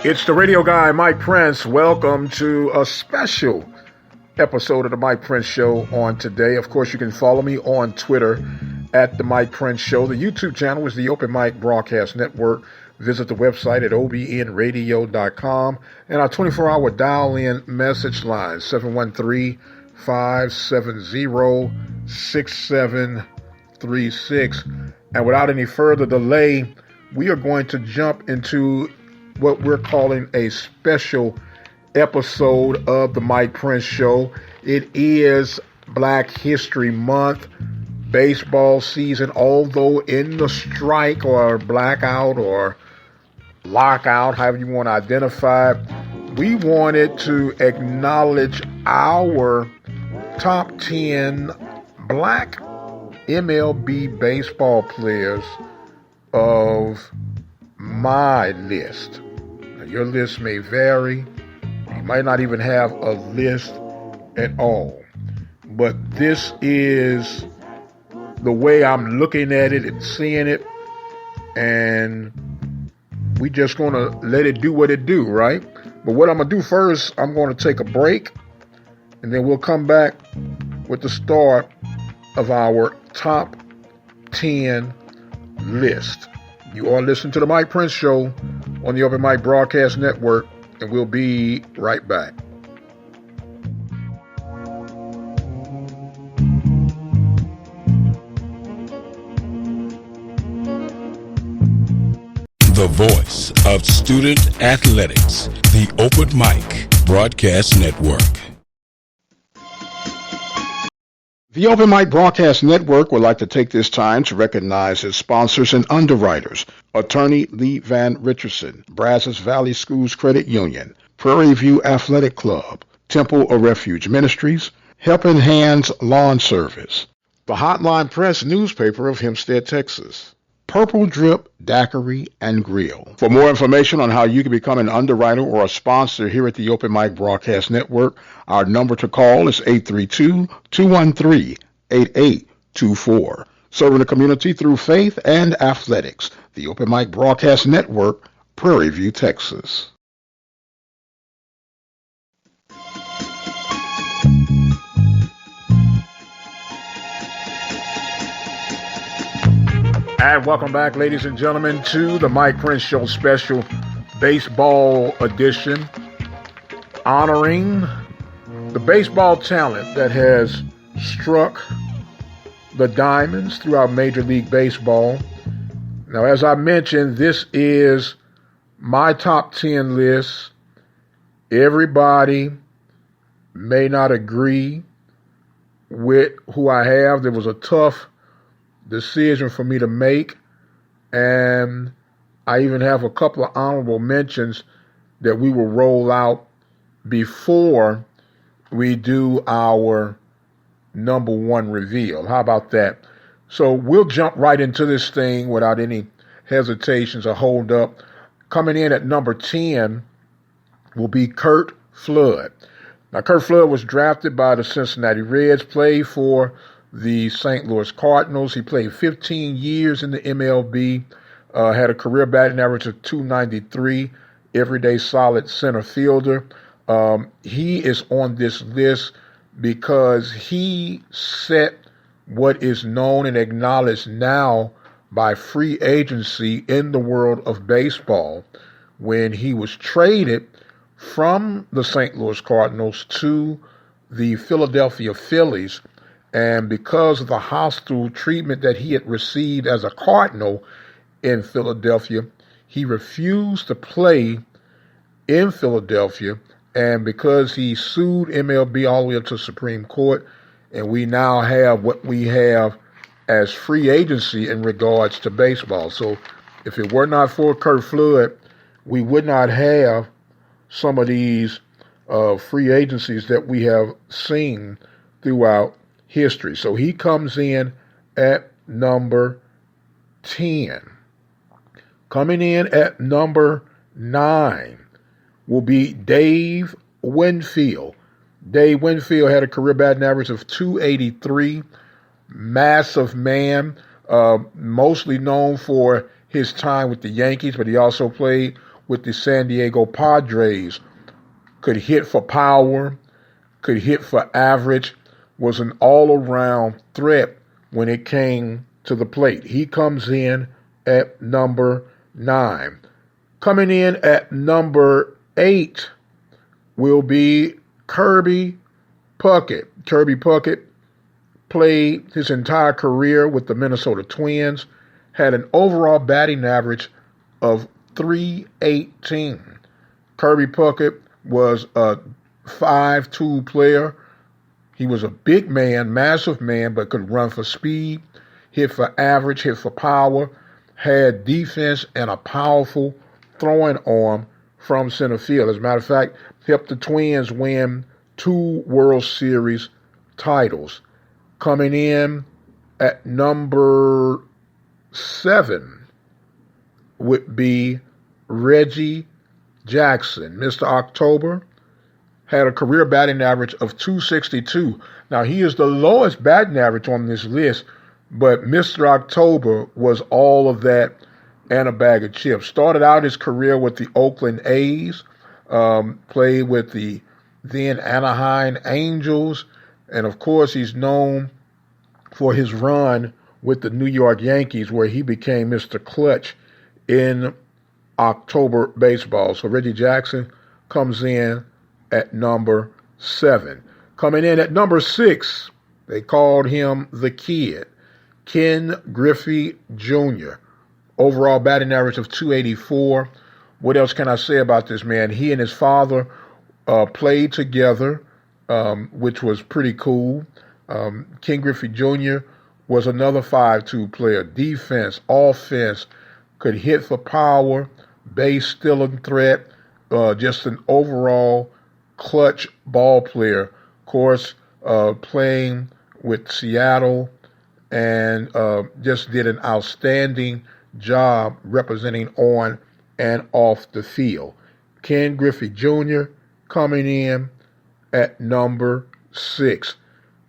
It's the radio guy, Mike Prince. Welcome to a special episode of the Mike Prince Show on today. Of course, you can follow me on Twitter at the Mike Prince Show. The YouTube channel is the Open Mic Broadcast Network. Visit the website at obnradio.com and our 24-hour dial-in message line, 713-570-6736. And without any further delay, we are going to jump into what we're calling a special episode of the Mike Prince Show. It is Black History Month, baseball season, although in the strike or blackout or lockout, however you want to identify, we wanted to acknowledge our top 10 black MLB baseball players of my list. Now, your list may vary. You might not even have a list at all. But this is the way I'm looking at it and seeing it. And we just going to let it do what it do, right? But what I'm going to do first, I'm going to take a break. And then we'll come back with the start of our top 10 list. You are listening to the Mike Prince Show on the Open Mic Broadcast Network, and we'll be right back. The voice of student athletics, the Open Mic Broadcast Network. The Open Mic Broadcast Network would like to take this time to recognize its sponsors and underwriters: Attorney Lee Van Richardson, Brazos Valley Schools Credit Union, Prairie View Athletic Club, Temple of Refuge Ministries, Helping Hands Lawn Service, the Hotline Press newspaper of Hempstead, Texas, Purple Drip Daiquiri and Grill. For more information on how you can become an underwriter or a sponsor here at the Open Mic Broadcast Network, our number to call is 832-213-8824. Serving the community through faith and athletics. The Open Mic Broadcast Network, Prairie View, Texas. And welcome back, ladies and gentlemen, to the Mike Prince Show special baseball edition, honoring the baseball talent that has struck the diamonds throughout Major League Baseball. Now, as I mentioned, this is my top 10 list. Everybody may not agree with who I have. There was a tough decision for me to make, and I even have a couple of honorable mentions that we will roll out before we do our number one reveal. How about that? So we'll jump right into this thing without any hesitations or hold up. Coming in at number 10 will be Curt Flood. Now, Curt Flood was drafted by the Cincinnati Reds, played for the St. Louis Cardinals. He played 15 years in the MLB, had a career batting average of .293, everyday solid center fielder. He is on this list because he set what is known and acknowledged now by free agency in the world of baseball when he was traded from the St. Louis Cardinals to the Philadelphia Phillies. And because of the hostile treatment that he had received as a Cardinal in Philadelphia, he refused to play in Philadelphia. And because he sued MLB all the way up to the Supreme Court, and we now have what we have as free agency in regards to baseball. So if it were not for Curt Flood, we would not have some of these free agencies that we have seen throughout history. So he comes in at number 10. Coming in at number 9 will be Dave Winfield. Dave Winfield had a career batting average of .283, massive man, mostly known for his time with the Yankees, but he also played with the San Diego Padres. Could hit for power, could hit for average, was an all-around threat when it came to the plate. He comes in at number 9. Coming in at number 8 will be Kirby Puckett. Kirby Puckett played his entire career with the Minnesota Twins, had an overall batting average of .318. Kirby Puckett was a 5'2" player. He was a big man, massive man, but could run for speed, hit for average, hit for power, had defense and a powerful throwing arm from center field. As a matter of fact, helped the Twins win 2 World Series titles. Coming in at number 7 would be Reggie Jackson. Mr. October had a career batting average of .262. Now, he is the lowest batting average on this list, but Mr. October was all of that and a bag of chips. Started out his career with the Oakland A's, played with the then Anaheim Angels, and of course he's known for his run with the New York Yankees, where he became Mr. Clutch in October baseball. So Reggie Jackson comes in at number 7. Coming in at number 6, they called him the Kid, Ken Griffey Jr. Overall batting average of .284. What else can I say about this man? He and his father played together, which was pretty cool. Ken Griffey Jr. was another 5'2" player. Defense, offense, could hit for power, base stealing threat, just an overall clutch ball player. Of course, playing with Seattle, and just did an outstanding job representing on and off the field. Ken Griffey Jr. coming in at number 6.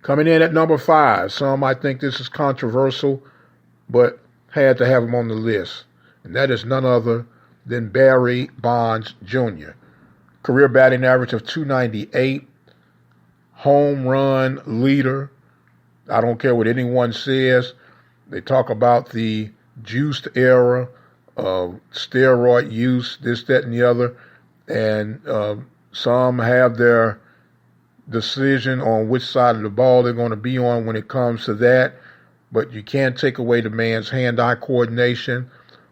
Coming in at number 5, some might think this is controversial, but had to have him on the list, and that is none other than Barry Bonds Jr. Career batting average of .298, home run leader. I don't care what anyone says. They talk about the juiced era of steroid use, this, that, and the other, and some have their decision on which side of the ball they're going to be on when it comes to that, but you can't take away the man's hand-eye coordination.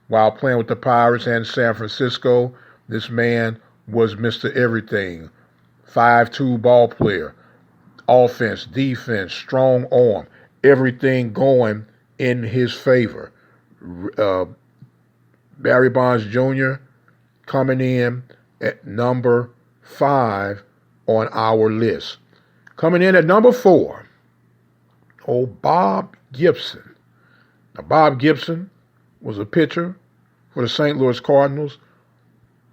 While playing with the Pirates and San Francisco, this man was Mr. Everything. 5'2" ball player. Offense, defense, strong arm, everything going in his favor. Barry Bonds Jr. coming in at number 5 on our list. Coming in at number 4, Bob Gibson. Now, Bob Gibson was a pitcher for the St. Louis Cardinals.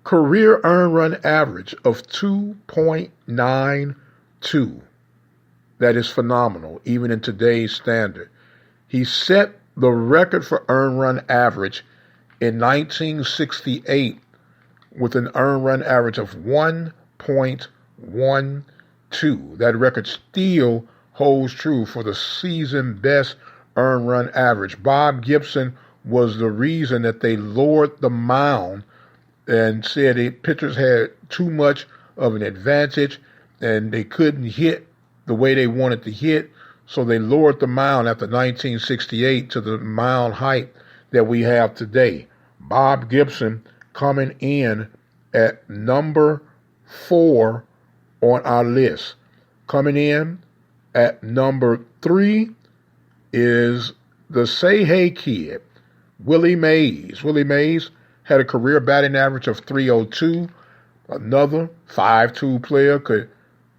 Career earned run average of 2.92. That is phenomenal, even in today's standard. He set the record for earned run average in 1968 with an earned run average of 1.12. That record still holds true for the season best earned run average. Bob Gibson was the reason that they lowered the mound and said the pitchers had too much of an advantage and they couldn't hit the way they wanted to hit. So they lowered the mound after 1968 to the mound height that we have today. Bob Gibson coming in at number 4 on our list. Coming in at number 3 is the Say Hey Kid, Willie Mays. Willie Mays had a career batting average of .302. Another 5'2" player, could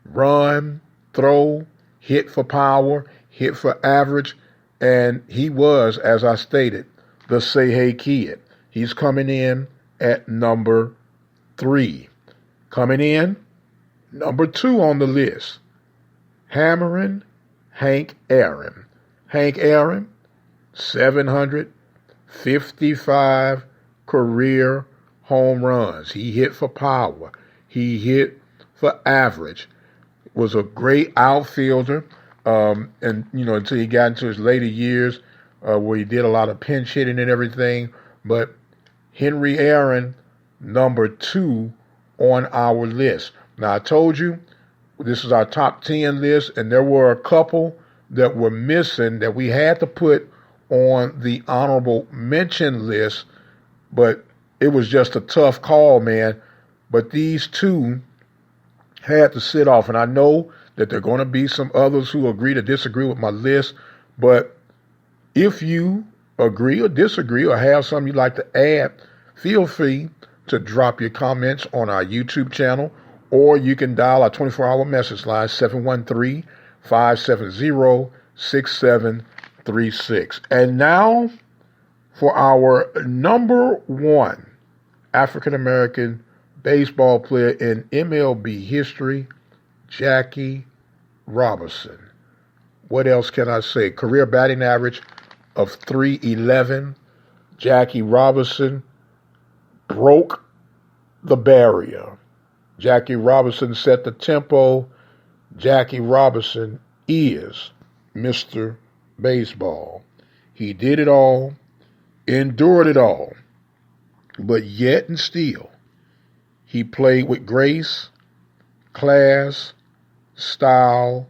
run, throw, hit for power, hit for average, and he was, as I stated, the Say Hey Kid. He's coming in at number 3. Coming in, number 2 on the list, Hammering Hank Aaron. Hank Aaron, 755 career home runs. He hit for power. He hit for average. Was a great outfielder. And, until he got into his later years where he did a lot of pinch hitting and everything. But Henry Aaron, number 2 on our list. Now, I told you this is our top 10 list, and there were a couple that were missing that we had to put on the honorable mention list, but it was just a tough call, man. But these 2 had to sit off, and I know that there are going to be some others who agree to disagree with my list, but if you agree or disagree or have something you'd like to add, feel free to drop your comments on our YouTube channel, or you can dial our 24-hour message line, 713-570-6736. And now for our number 1 African-American baseball player in MLB history, Jackie Robinson. What else can I say? Career batting average of .311. Jackie Robinson broke the barrier. Jackie Robinson set the tempo. Jackie Robinson is Mr. Baseball. He did it all, endured it all, but yet and still, he played with grace, class, style,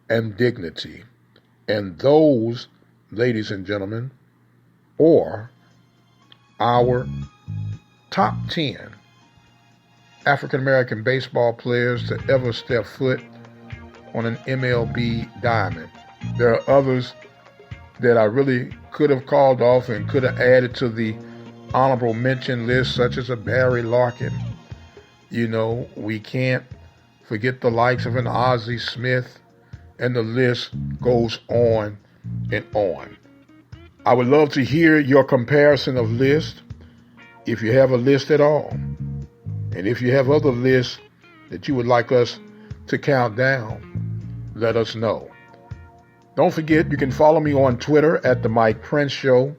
and dignity. And those, ladies and gentlemen, are our top 10 African-American baseball players to ever step foot on an MLB diamond. There are others that I really could have called off and could have added to the honorable mention list, such as a Barry Larkin. We can't forget the likes of an Ozzie Smith, and the list goes on and on. I would love to hear your comparison of lists, if you have a list at all. And if you have other lists that you would like us to count down, let us know. Don't forget, you can follow me on Twitter at The Mike Prince Show.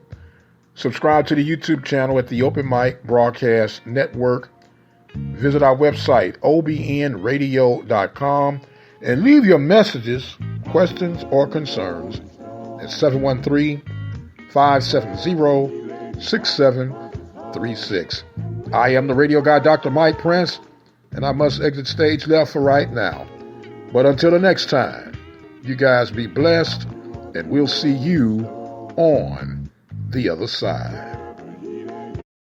Subscribe to the YouTube channel at the Open Mic Broadcast Network. Visit our website, obnradio.com, and leave your messages, questions, or concerns at 713-570-6736. I am the radio guy, Dr. Mike Prince, and I must exit stage left for right now. But until the next time, you guys be blessed, and we'll see you on the other side.